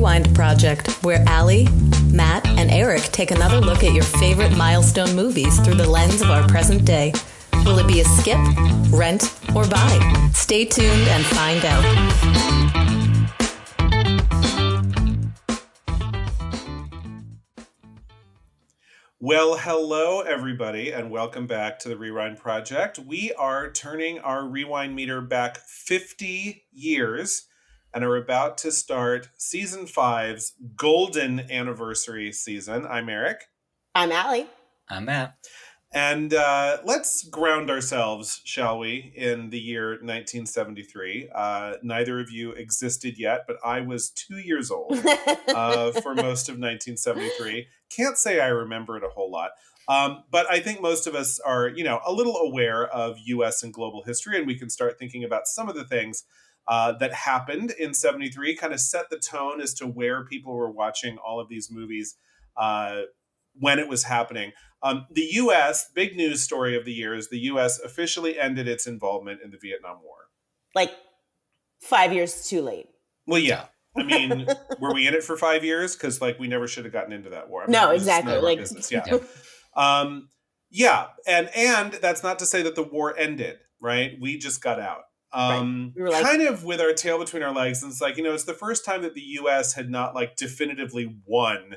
Rewind Project, where Allie, Matt, and Eric take another look at your favorite milestone movies through the lens of our present day. Will it be a skip, rent, or buy? Stay tuned and find out. Well, hello, everybody, and welcome back to the Rewind Project. We are turning our rewind meter back 50 years and are about to start Season 5's golden anniversary season. I'm Eric. I'm Allie. I'm Matt. And let's ground ourselves, shall we, in the year 1973. Neither of you existed yet, but I was 2 years old for most of 1973. Can't say I remember it a whole lot. But I think most of us are, a little aware of U.S. and global history, and we can start thinking about some of the things that happened in 73, kind of set the tone as to where people were watching all of these movies when it was happening. The U.S., big news story of the year is the U.S. officially ended its involvement in the Vietnam War. Like 5 years too late. Well, yeah. I mean, were we in it for 5 years? Because we never should have gotten into that war. No, exactly. Business. Yeah. And that's not to say that the war ended, right? We just got out. Right. We were kind of with our tail between our legs. And it's it's the first time that the U.S. had not definitively won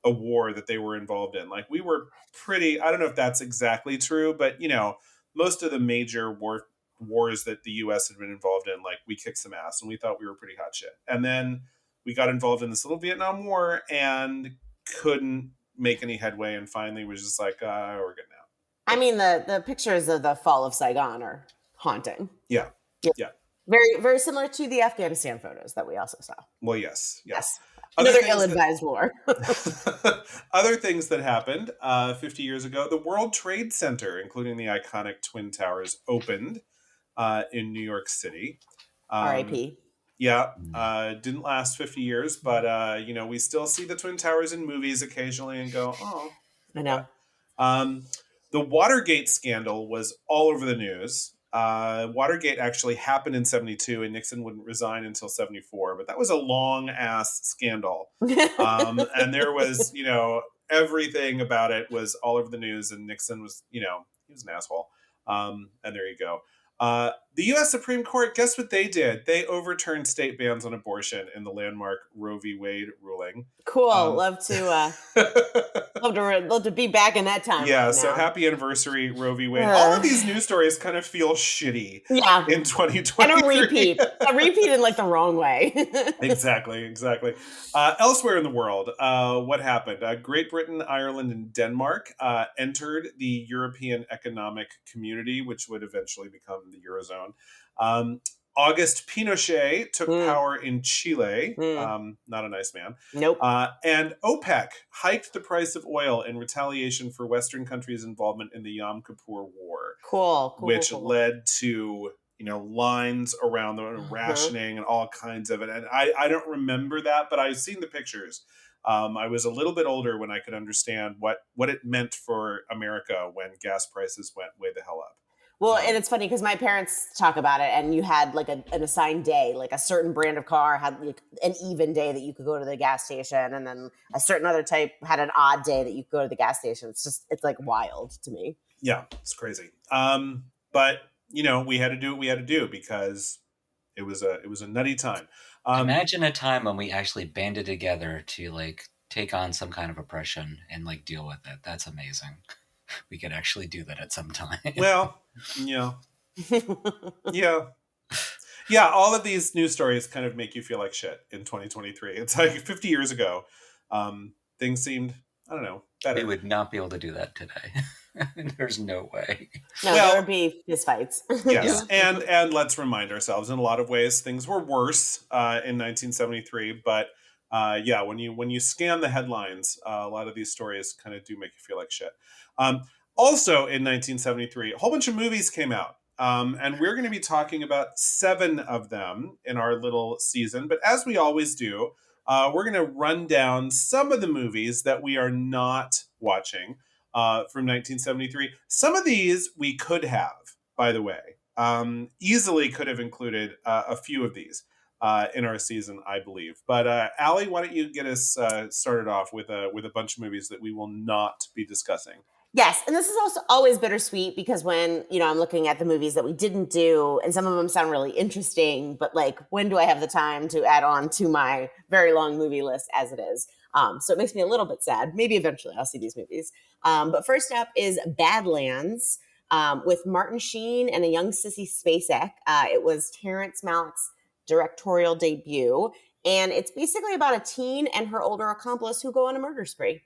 a war that they were involved in. We were pretty, I don't know if that's exactly true, but most of the major wars that the U.S. had been involved in, we kicked some ass and we thought we were pretty hot shit. And then we got involved in this little Vietnam War and couldn't make any headway, and finally was just we're good now. I mean, the pictures of the fall of Saigon are haunting. Yeah. Very, very similar to the Afghanistan photos that we also saw. Well, yes. Another ill-advised war. Other things that happened 50 years ago, the World Trade Center, including the iconic Twin Towers, opened in New York City. R.I.P. Yeah, didn't last 50 years, but we still see the Twin Towers in movies occasionally and go, oh. I know. The Watergate scandal was all over the news. Watergate actually happened in 72 and Nixon wouldn't resign until 74, but that was a long ass scandal. And there was, everything about it was all over the news, and Nixon was, he was an asshole. And there you go. The U.S. Supreme Court, guess what they did? They overturned state bans on abortion in the landmark Roe v. Wade ruling. Cool. Love to be back in that time. Yeah. So happy anniversary, Roe v. Wade. All of these news stories kind of feel shitty. Yeah. In 2020. And a repeat in the wrong way. Exactly. Elsewhere in the world, what happened? Great Britain, Ireland, and Denmark entered the European Economic Community, which would eventually become the Eurozone. Auguste Pinochet took power in Chile. Not a nice man. Nope. And OPEC hiked the price of oil in retaliation for Western countries' involvement in the Yom Kippur War. Cool. Which led to, lines around the rationing and all kinds of it. And I don't remember that, but I've seen the pictures. I was a little bit older when I could understand what it meant for America when gas prices went way the hell up. Well, and it's funny because my parents talk about it, and you had an assigned day, a certain brand of car had an even day that you could go to the gas station, and then a certain other type had an odd day that you could go to the gas station. It's wild to me. Yeah, it's crazy. But we had to do what we had to do because it was a nutty time. Imagine a time when we actually banded together to take on some kind of oppression and deal with it. That's amazing. We could actually do that at some time. Well, yeah. Yeah, all of these news stories kind of make you feel like shit in 2023. It's 50 years ago. Things seemed, I don't know, better. We would not be able to do that today. There's no way. No, there would be fistfights. Yes, yeah. And let's remind ourselves, in a lot of ways, things were worse in 1973. But when you scan the headlines, a lot of these stories kind of do make you feel like shit. Also in 1973, a whole bunch of movies came out. And we're going to be talking about 7 of them in our little season. But as we always do, we're going to run down some of the movies that we are not watching from 1973. Some of these we could have, by the way. Easily could have included a few of these. in our season, I believe. But Allie, why don't you get us started off with a bunch of movies that we will not be discussing? Yes, and this is also always bittersweet because when, I'm looking at the movies that we didn't do, and some of them sound really interesting, but like, when do I have the time to add on to my very long movie list as it is? So it makes me a little bit sad. Maybe eventually I'll see these movies. But first up is Badlands with Martin Sheen and a young Sissy Spacek. It was Terrence Malick's directorial debut, and it's basically about a teen and her older accomplice who go on a murder spree.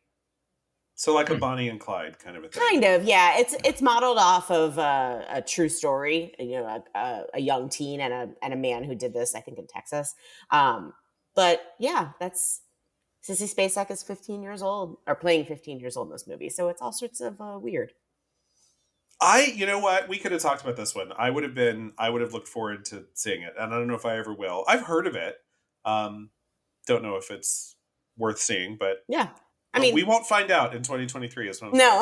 So like a Bonnie and Clyde kind of a thing. Kind of, yeah. It's modeled off of a true story. A young teen and a man who did this, I think, in Texas. But yeah, that's Sissy Spacek is 15 years old, or playing 15 years old in this movie. So it's all sorts of weird. You know what? We could have talked about this one. I would have looked forward to seeing it, and I don't know if I ever will. I've heard of it. Don't know if it's worth seeing, but yeah. I mean, we won't find out in 2023 as well. No.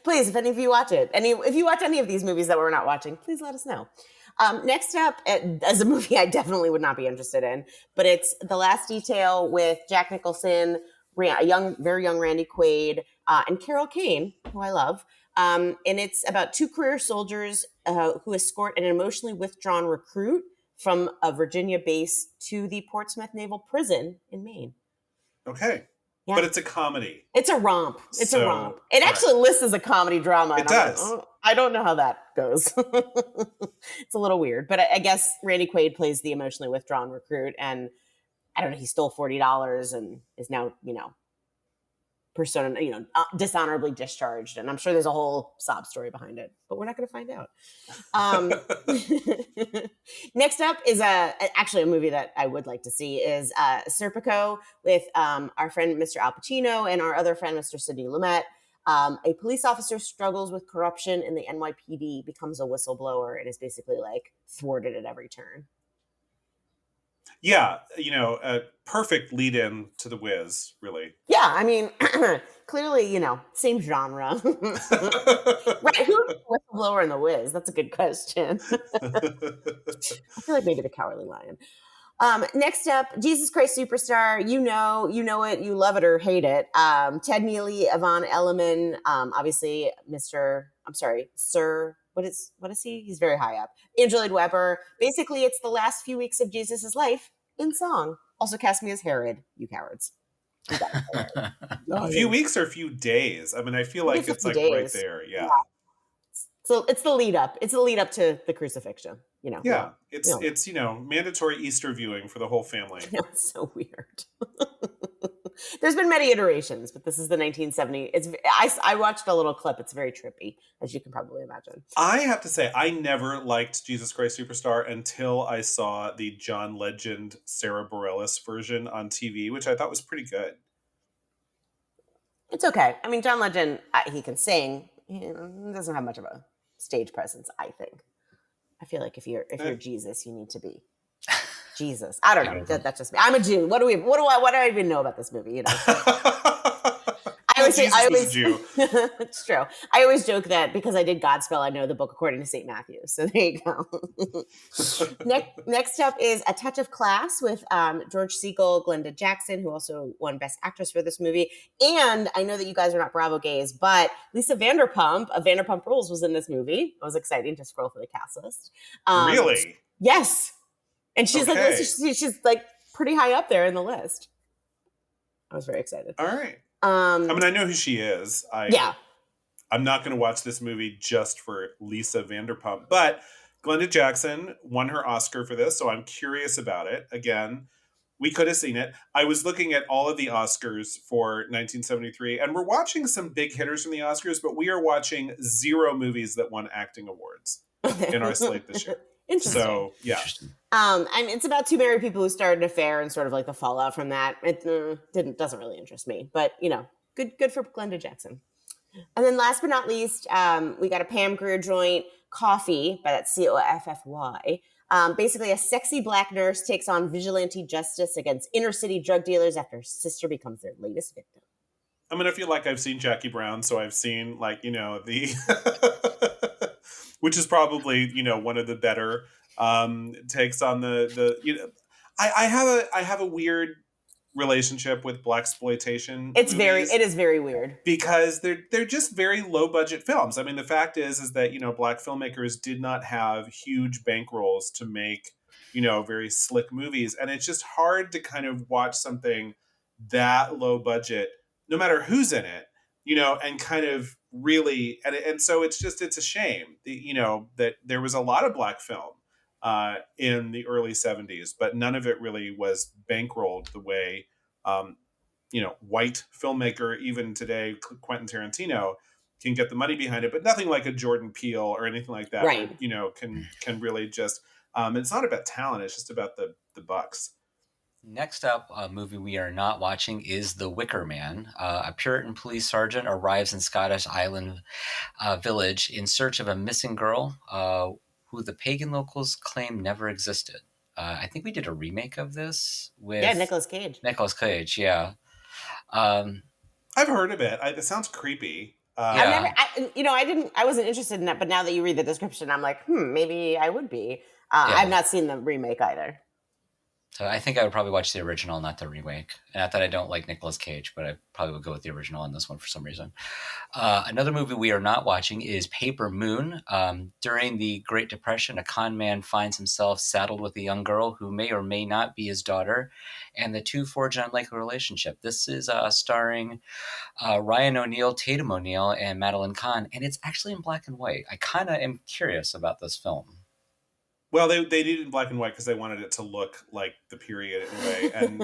Please, if any of you watch it, if you watch any of these movies that we're not watching, please let us know. Next up, as a movie I definitely would not be interested in, but it's The Last Detail with Jack Nicholson, a very young Randy Quaid, and Carol Kane, who I love. And it's about two career soldiers who escort an emotionally withdrawn recruit from a Virginia base to the Portsmouth Naval Prison in Maine. Okay. Yeah. But it's a comedy. It's a romp. It's a romp. It actually lists as a comedy drama. It does. I don't know how that goes. It's a little weird. But I guess Randy Quaid plays the emotionally withdrawn recruit. And I don't know, he stole $40 and is now, dishonorably discharged. And I'm sure there's a whole sob story behind it, but we're not going to find out. Next up is actually a movie that I would like to see is Serpico with our friend Mr. Al Pacino and our other friend Mr. Sidney Lumet. A police officer struggles with corruption in the NYPD, becomes a whistleblower, and is basically like thwarted at every turn. Yeah, a perfect lead in to The Wiz, really. Yeah, I mean, clearly, same genre. Right, who's the whistleblower in The Wiz? That's a good question. I feel like maybe The Cowardly Lion. Next up, Jesus Christ Superstar. You know it, you love it or hate it. Ted Neely, Yvonne Elliman, obviously Sir. What is he? He's very high up. Andrew Lloyd Webber. Basically, it's the last few weeks of Jesus' life in song. Also cast me as Herod, you cowards. A few weeks or a few days? I mean, I feel like it's like days. Right there. Yeah. So it's the lead up. It's the lead up to the crucifixion. Yeah. It's mandatory Easter viewing for the whole family. It's so weird. There's been many iterations, but this is the 1970s. I watched a little clip. It's very trippy, as you can probably imagine. I have to say, I never liked Jesus Christ Superstar until I saw the John Legend, Sarah Bareilles version on TV, which I thought was pretty good. It's okay. I mean, John Legend, he can sing. He doesn't have much of a stage presence, I think. I feel like if you're Jesus, you need to be Jesus. I don't know. That's just me. I'm a Jew. What do I even know about this movie? I always Jew. It's true. I always joke that because I did Godspell, I know the book according to St. Matthew. So there you go. Next up is A Touch of Class with George Segal, Glenda Jackson, who also won Best Actress for this movie. And I know that you guys are not Bravo gays, but Lisa Vanderpump of Vanderpump Rules was in this movie. It was exciting to scroll through the cast list. Really? Yes. And she's she's like pretty high up there in the list. I was very excited. All right. I mean, I know who she is. I'm not going to watch this movie just for Lisa Vanderpump, but Glenda Jackson won her Oscar for this, so I'm curious about it. Again, we could have seen it. I was looking at all of the Oscars for 1973, and we're watching some big hitters from the Oscars, but we are watching 0 movies that won acting awards in our slate this year. Interesting. So, yeah. It's about two married people who started an affair and sort of like the fallout from that. It doesn't really interest me, but good for Glenda Jackson. And then last but not least, we got a Pam Grier joint, Coffee, by that Coffy. Basically, a sexy black nurse takes on vigilante justice against inner city drug dealers after her sister becomes their latest victim. I mean, I feel like I've seen Jackie Brown, so I've seen the which is probably, one of the better takes on the I have a weird relationship with blaxploitation It movies is very weird. because they're just very low budget films. I mean, the fact is that black filmmakers did not have huge bankrolls to make very slick movies, and it's just hard to kind of watch something that low budget, no matter who's in it, and kind of really, and so it's a shame, that there was a lot of black film in the early 70s, but none of it really was bankrolled the way, white filmmaker, even today, Quentin Tarantino, can get the money behind it, but nothing like a Jordan Peele or anything like that, right? Can really just, it's not about talent; it's just about the bucks. Next up, a movie we are not watching is The Wicker Man. A Puritan police sergeant arrives in Scottish Island village in search of a missing girl who the pagan locals claim never existed. I think we did a remake of this with Nicolas Cage. Nicolas Cage, yeah. I've heard of it. It sounds creepy. I wasn't interested in that, but now that you read the description, I'm like, maybe I would be. I've not seen the remake either. So I think I would probably watch the original, not the remake. Not that I don't like Nicolas Cage, but I probably would go with the original on this one for some reason. Another movie we are not watching is Paper Moon. During the Great Depression, a con man finds himself saddled with a young girl who may or may not be his daughter, and the two forge an unlikely relationship. This is starring Ryan O'Neal, Tatum O'Neal, and Madeline Kahn, and it's actually in black and white. I kind of am curious about this film. Well, they did it in black and white because they wanted it to look like the period anyway, and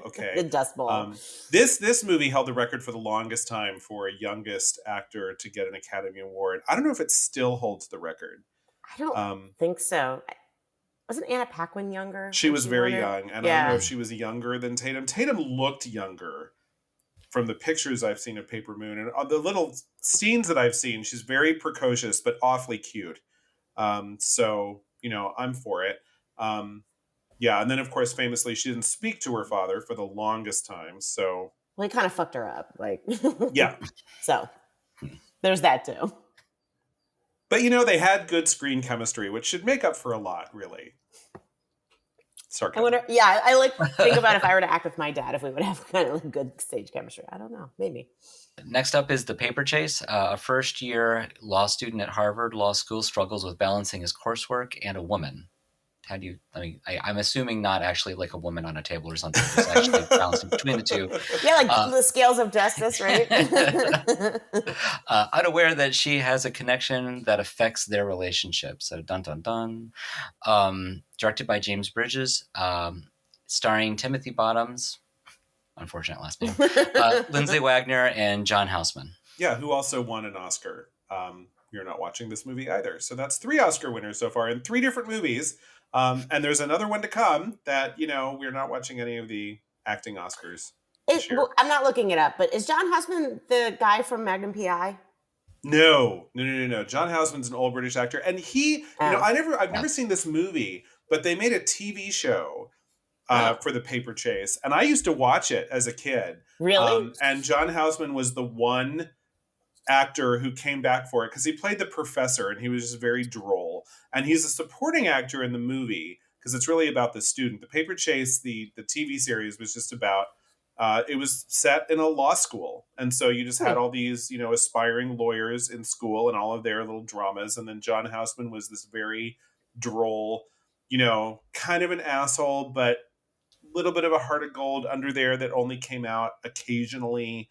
okay. The Dust Bowl. This movie held the record for the longest time for a youngest actor to get an Academy Award. I don't know if it still holds the record. I don't think so. Wasn't Anna Paquin younger? She was very young, and I don't know if she was younger than Tatum. Tatum looked younger from the pictures I've seen of Paper Moon, and the little scenes that I've seen, she's very precocious but awfully cute. So. I'm for it. And then of course, famously, she didn't speak to her father for the longest time. So, well, he kind of fucked her up, like. Yeah. So, there's that too. But they had good screen chemistry, which should make up for a lot, really. Sarcasm. I wonder. Yeah, I like think about if I were to act with my dad, if we would have kind of like good stage chemistry. I don't know, maybe. Next up is The Paper Chase. A first-year law student at Harvard Law School struggles with balancing his coursework and a woman. How do you? I'm assuming not actually like a woman on a table or something. Just actually balancing between the two. Yeah, like the scales of justice, right? Unaware that she has a connection that affects their relationship. So, dun dun dun. Directed by James Bridges, starring Timothy Bottoms. Unfortunate last name. Lindsay Wagner and John Houseman. Yeah, who also won an Oscar. You're not watching this movie either. So that's 3 Oscar winners so far in 3 different movies. And there's another one to come that, we're not watching any of the acting Oscars this year. Well, I'm not looking it up, but is John Houseman the guy from Magnum P.I.? No. John Houseman's an old British actor. And he, I've never seen this movie, but they made a TV show for The Paper Chase. And I used to watch it as a kid. Really? And John Houseman was the one actor who came back for it because he played the professor and he was just very droll. And he's a supporting actor in the movie because it's really about the student. The Paper Chase, the TV series, was just about, it was set in a law school. And so you just had all these, aspiring lawyers in school and all of their little dramas. And then John Houseman was this very droll, kind of an asshole, but little bit of a heart of gold under there that only came out occasionally.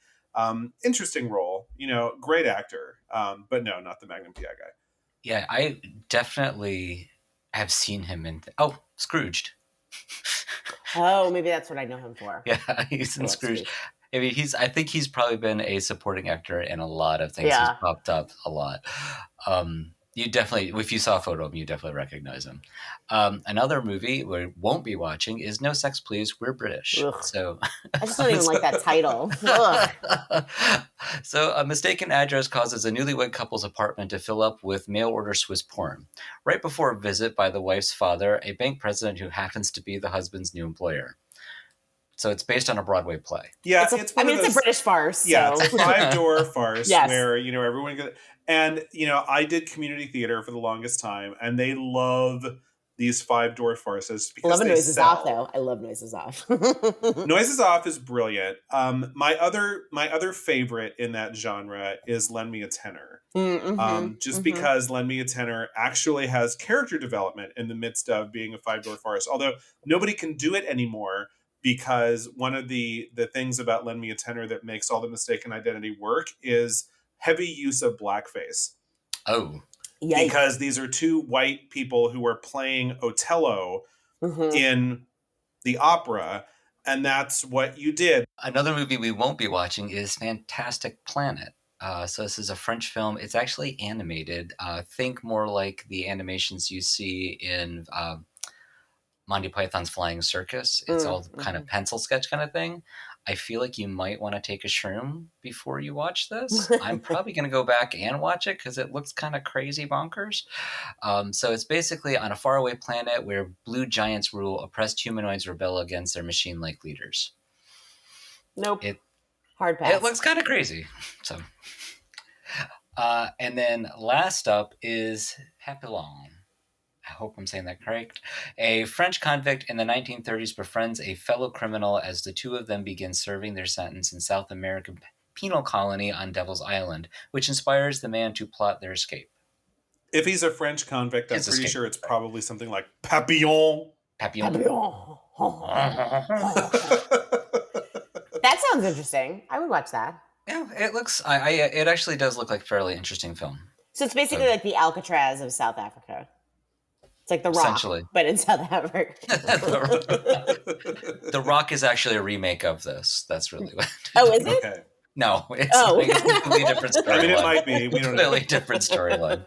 Interesting role, great actor. But no, not the Magnum P.I. guy. Yeah, I definitely have seen him in Scrooged. Oh, maybe that's what I know him for. Yeah, he's in Scrooged. I mean, I think he's probably been a supporting actor in a lot of things. Yeah. He's popped up a lot. You definitely, if you saw a photo of him, you definitely recognize him. Another movie we won't be watching is No Sex Please, We're British. Ugh. So I just don't even like that title. So a mistaken address causes a newlywed couple's apartment to fill up with mail-order Swiss porn. Right before a visit by the wife's father, a bank president who happens to be the husband's new employer. So it's based on a Broadway play. Yeah, it's a British farce. Yeah, it's a 5-door farce where, everyone gets... And, I did community theater for the longest time, and they love these five-door farces I because love a they Noises sell. Off, though. I love Noises Off. Noises Off is brilliant. My other favorite in that genre is Lend Me a Tenor. Just because Lend Me a Tenor actually has character development in the midst of being a five-door farce. Although nobody can do it anymore because one of the things about Lend Me a Tenor that makes All the Mistaken Identity work is heavy use of blackface. Oh. Yikes. Because these are two white people who are playing Otello in the opera, and that's what you did. Another movie we won't be watching is Fantastic Planet. So this is a French film. It's actually animated. Think more like the animations you see in Monty Python's Flying Circus. It's all kind of pencil sketch kind of thing. I feel like you might want to take a shroom before you watch this. I'm probably going to go back and watch it because it looks kind of crazy bonkers. So it's basically on a faraway planet where blue giants rule, oppressed humanoids rebel against their machine-like leaders. Nope. Hard pass. It looks kind of crazy. So, and then last up is Papillon. I hope I'm saying that correct. A French convict in the 1930s befriends a fellow criminal as the two of them begin serving their sentence in South American penal colony on Devil's Island, which inspires the man to plot their escape. If he's a French convict, I'm His pretty escape. sure it's probably something like Papillon. Papillon. That sounds interesting. I would watch that. Yeah, it looks. It actually does look like a fairly interesting film. So it's basically like the Alcatraz of South Africa. It's like The Rock, Essentially. but in South Africa. The Rock is actually a remake of this. That's really what. Oh, is it? Okay. No, it's Oh. like a completely different storyline. I mean, it might be. We don't know. Completely different storyline.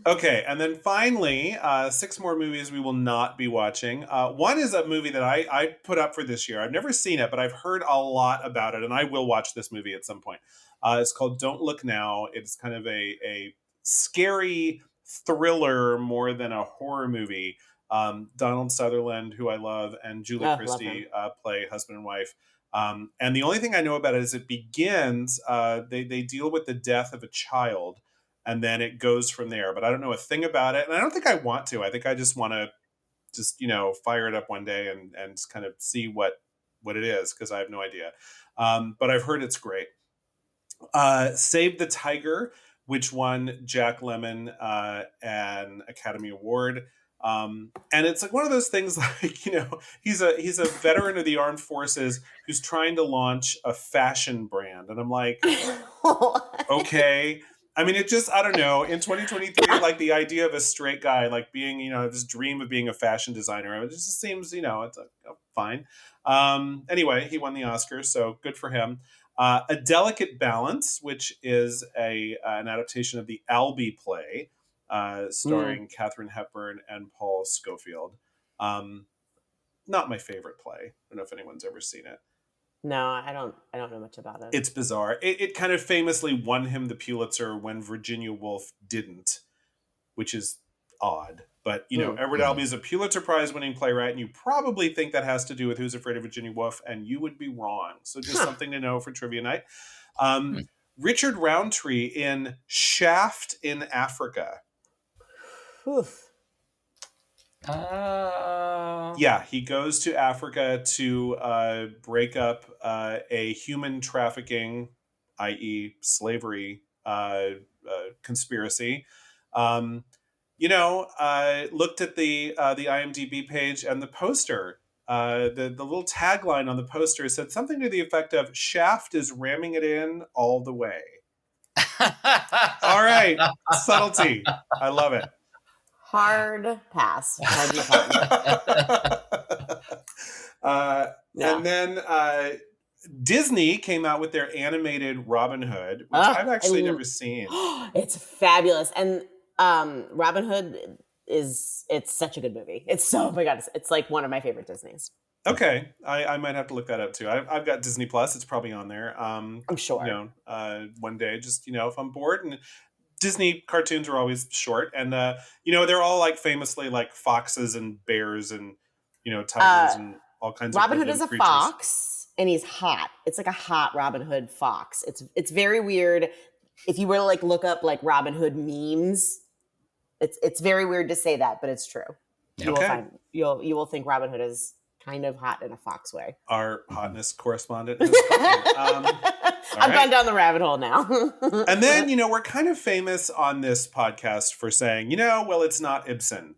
Okay, and then finally, 6 more movies we will not be watching. One is a movie that I put up for this year. I've never seen it, but I've heard a lot about it, and I will watch this movie at some point. It's called Don't Look Now. It's kind of a scary thriller more than a horror movie. Donald Sutherland, who I love, and Julie Christie play husband and wife. And the only thing I know about it is it begins, they deal with the death of a child, and then it goes from there. But I don't know a thing about it, and I don't think I want to. I think I just want to fire it up one day and just kind of see what it is, because I have no idea. But I've heard it's great. Save the Tiger, which won Jack Lemmon an Academy Award. And it's like one of those things like, he's a veteran of the armed forces who's trying to launch a fashion brand. And I'm like, okay. I mean, it just, I don't know, in 2023, like the idea of a straight guy, like being, this dream of being a fashion designer, it just seems, it's fine. Anyway, he won the Oscar, so good for him. A Delicate Balance, which is an adaptation of the Albee play, starring Katharine Hepburn and Paul Scofield. Not my favorite play. I don't know if anyone's ever seen it. No, I don't know much about it. It's bizarre. It kind of famously won him the Pulitzer when Virginia Woolf didn't, which is odd. But, Edward Albee is a Pulitzer Prize winning playwright, and you probably think that has to do with Who's Afraid of Virginia Woolf, and you would be wrong. So just something to know for trivia night. Richard Roundtree in Shaft in Africa. Oof. Yeah, he goes to Africa to break up a human trafficking, i.e. slavery, conspiracy. Looked at the IMDb page and the poster. The little tagline on the poster said something to the effect of "Shaft is ramming it in all the way." All right, subtlety. I love it. Hard pass. And then Disney came out with their animated Robin Hood, which I've actually never seen. It's fabulous. And Robin Hood it's such a good movie. It's oh my God, it's like one of my favorite Disneys. Okay, I might have to look that up too. I've got Disney Plus. It's probably on there. I'm sure. One day, just if I'm bored, and Disney cartoons are always short, and they're all like famously like foxes and bears and tigers and all kinds of Robin Hood is a creatures. fox, and he's hot. It's like a hot Robin Hood fox. It's very weird. If you were to look up Robin Hood memes, it's very weird to say that, but it's true. You will Okay. find you will think Robin Hood is kind of hot in a fox way. Our hotness correspondent has spoken. I've right. gone down the rabbit hole now. And then, we're kind of famous on this podcast for saying, well, it's not Ibsen.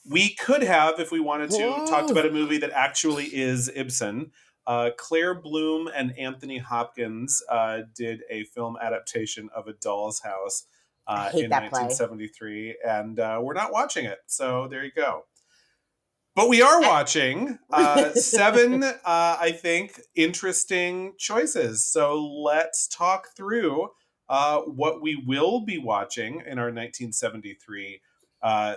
We could have, if we wanted to, talked about a movie that actually is Ibsen. Claire Bloom and Anthony Hopkins did a film adaptation of A Doll's House in 1973, and we're not watching it. So there you go. But we are watching 7, I think, interesting choices. So let's talk through what we will be watching in our 1973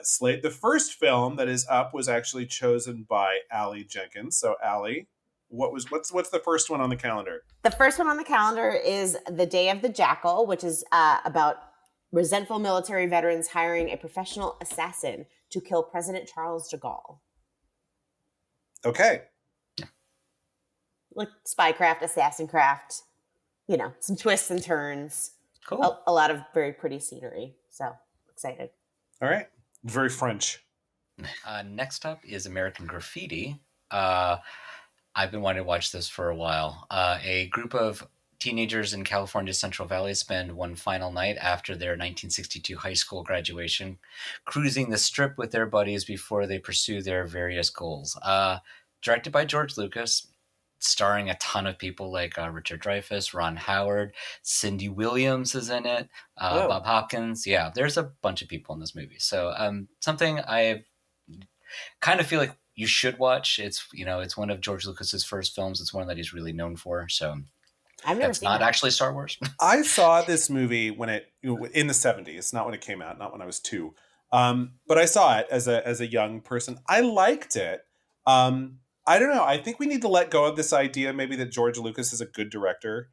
slate. The first film that is up was actually chosen by Allie Jenkins. So Allie, what's the first one on the calendar? The first one on the calendar is The Day of the Jackal, which is about resentful military veterans hiring a professional assassin to kill President Charles de Gaulle. Okay. Like spycraft, assassin craft, some twists and turns. Cool. A lot of very pretty scenery. So excited. All right. Very French. Next up is American Graffiti. I've been wanting to watch this for a while. A group of teenagers in California's Central Valley spend one final night after their 1962 high school graduation, cruising the strip with their buddies before they pursue their various goals. Directed by George Lucas, starring a ton of people like Richard Dreyfuss, Ron Howard, Cindy Williams is in it, Bob Hopkins. Yeah, there's a bunch of people in this movie. So something I kind of feel like you should watch. It's it's one of George Lucas's first films. It's one that he's really known for. So I've never it's seen not that. actually Star Wars. I saw this movie when in the 70s, not when it came out, not when I was 2. But I saw it as a young person. I liked it. I don't know. I think we need to let go of this idea maybe that George Lucas is a good director.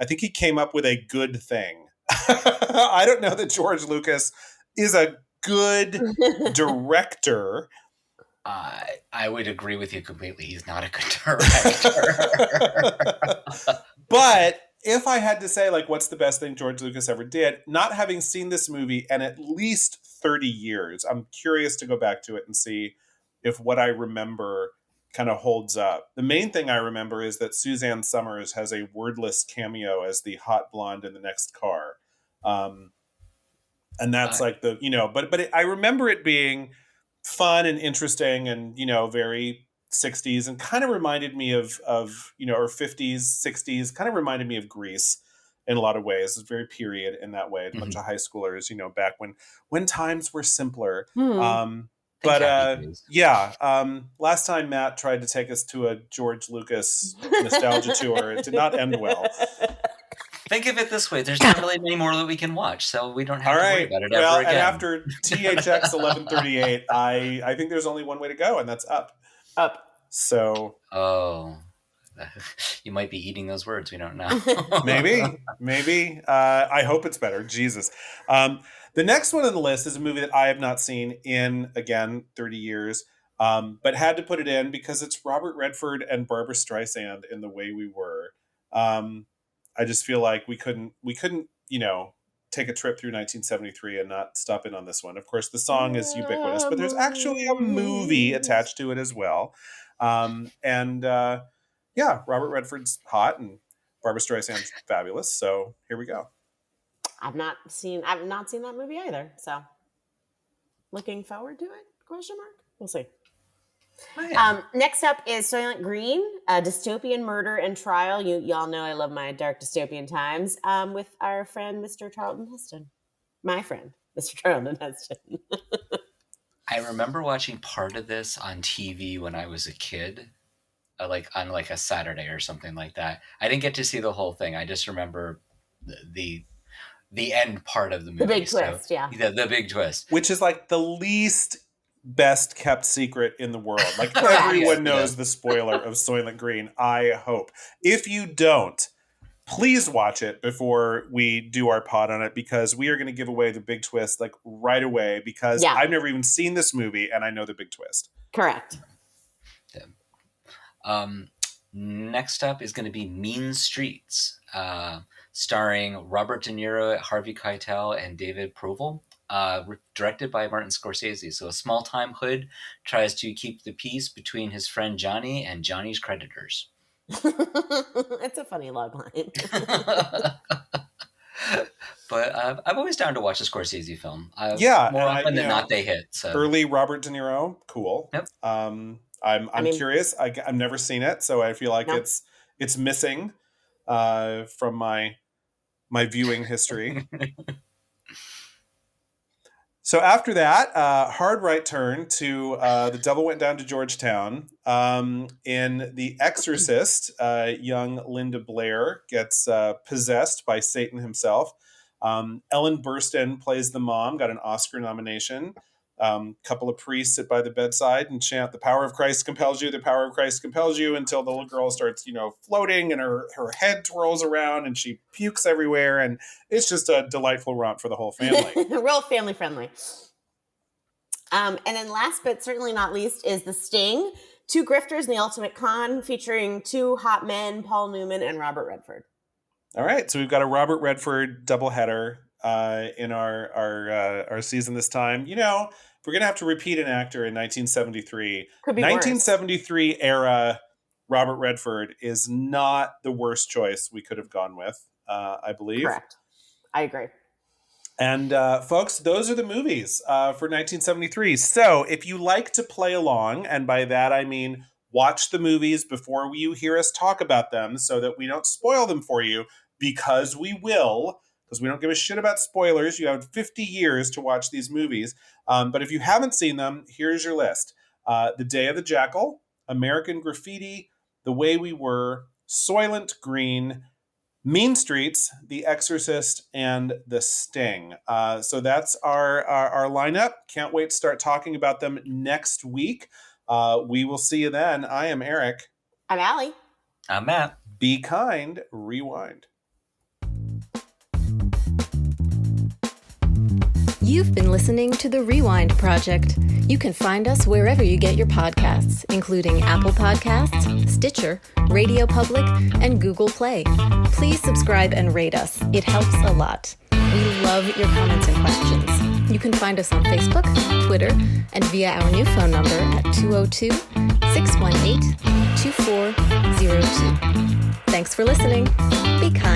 I think he came up with a good thing. I don't know that George Lucas is a good director. I would agree with you completely. He's not a good director. But if I had to say, what's the best thing George Lucas ever did, not having seen this movie in at least 30 years, I'm curious to go back to it and see if what I remember kind of holds up. The main thing I remember is that Suzanne Summers has a wordless cameo as the hot blonde in the next car. And that's but I remember it being fun and interesting and, very 60s and kind of reminded me of or 50s, 60s, kind of reminded me of Grease in a lot of ways. It's very period in that way. A bunch of high schoolers, back when times were simpler. Last time Matt tried to take us to a George Lucas nostalgia tour, it did not end well. Think of it this way: there's not really many more that we can watch, so we don't have to worry about it ever again. And after THX 1138, I think there's only one way to go, and that's up. Up. So. Oh. You might be eating those words. We don't know. Maybe. I hope it's better. Jesus. The next one on the list is a movie that I have not seen in, again, 30 years, but had to put it in because it's Robert Redford and Barbra Streisand in The Way We Were. I just feel like we couldn't, take a trip through 1973 and not stop in on this one. Of course, the song is ubiquitous, but there's actually a movie attached to it as well. Robert Redford's hot and Barbra Streisand's fabulous. So here we go. I've not seen that movie either. So looking forward to it? ? We'll see. Next up is Soylent Green, a dystopian murder and trial. Y'all know I love my dark dystopian times. With our friend Mr. Charlton Heston, my friend Mr. Charlton Heston. I remember watching part of this on TV when I was a kid. On a Saturday or something like that. I didn't get to see the whole thing. I just remember the end part of the movie. The big twist, yeah. The big twist. Which is the least best kept secret in the world. Everyone knows the spoiler of Soylent Green, I hope. If you don't, please watch it before we do our pod on it, because we are going to give away the big twist right away, because I've never even seen this movie and I know the big twist. Correct. Next up is going to be Mean Streets, starring Robert De Niro, Harvey Keitel, and David Proval. directed by Martin Scorsese. So a small-time hood tries to keep the peace between his friend Johnny and Johnny's creditors. It's a funny logline. But I'm always down to watch a Scorsese film. Yeah, more often than not they hit. So early Robert De Niro, cool. Yep. I'm curious. I've never seen it, so I feel like it's missing from my viewing history. So after that, hard right turn to The Devil Went Down to Georgetown. In The Exorcist, young Linda Blair gets possessed by Satan himself. Ellen Burstyn plays the mom, got an Oscar nomination. Couple of priests sit by the bedside and chant, "The power of Christ compels you, the power of Christ compels you," until the little girl starts, floating and her head twirls around and she pukes everywhere. And it's just a delightful romp for the whole family. Real family friendly. And then last but certainly not least is The Sting, Two Grifters and the Ultimate Con, featuring two hot men, Paul Newman and Robert Redford. All right. So we've got a Robert Redford doubleheader in our season this time. If we're going to have to repeat an actor in 1973, Could be 1973 era Robert Redford is not the worst choice we could have gone with, I believe. Correct. I agree. And folks, those are the movies for 1973. So if you like to play along, and by that I mean watch the movies before you hear us talk about them so that we don't spoil them for you, because we will. Because we don't give a shit about spoilers. You have 50 years to watch these movies. But if you haven't seen them, here's your list. The Day of the Jackal, American Graffiti, The Way We Were, Soylent Green, Mean Streets, The Exorcist, and The Sting. So that's our lineup. Can't wait to start talking about them next week. We will see you then. I am Eric. I'm Allie. I'm Matt. Be kind. Rewind. You've been listening to The Rewind Project. You can find us wherever you get your podcasts, including Apple Podcasts, Stitcher, Radio Public, and Google Play. Please subscribe and rate us. It helps a lot. We love your comments and questions. You can find us on Facebook, Twitter, and via our new phone number at 202-618-2402. Thanks for listening. Be kind.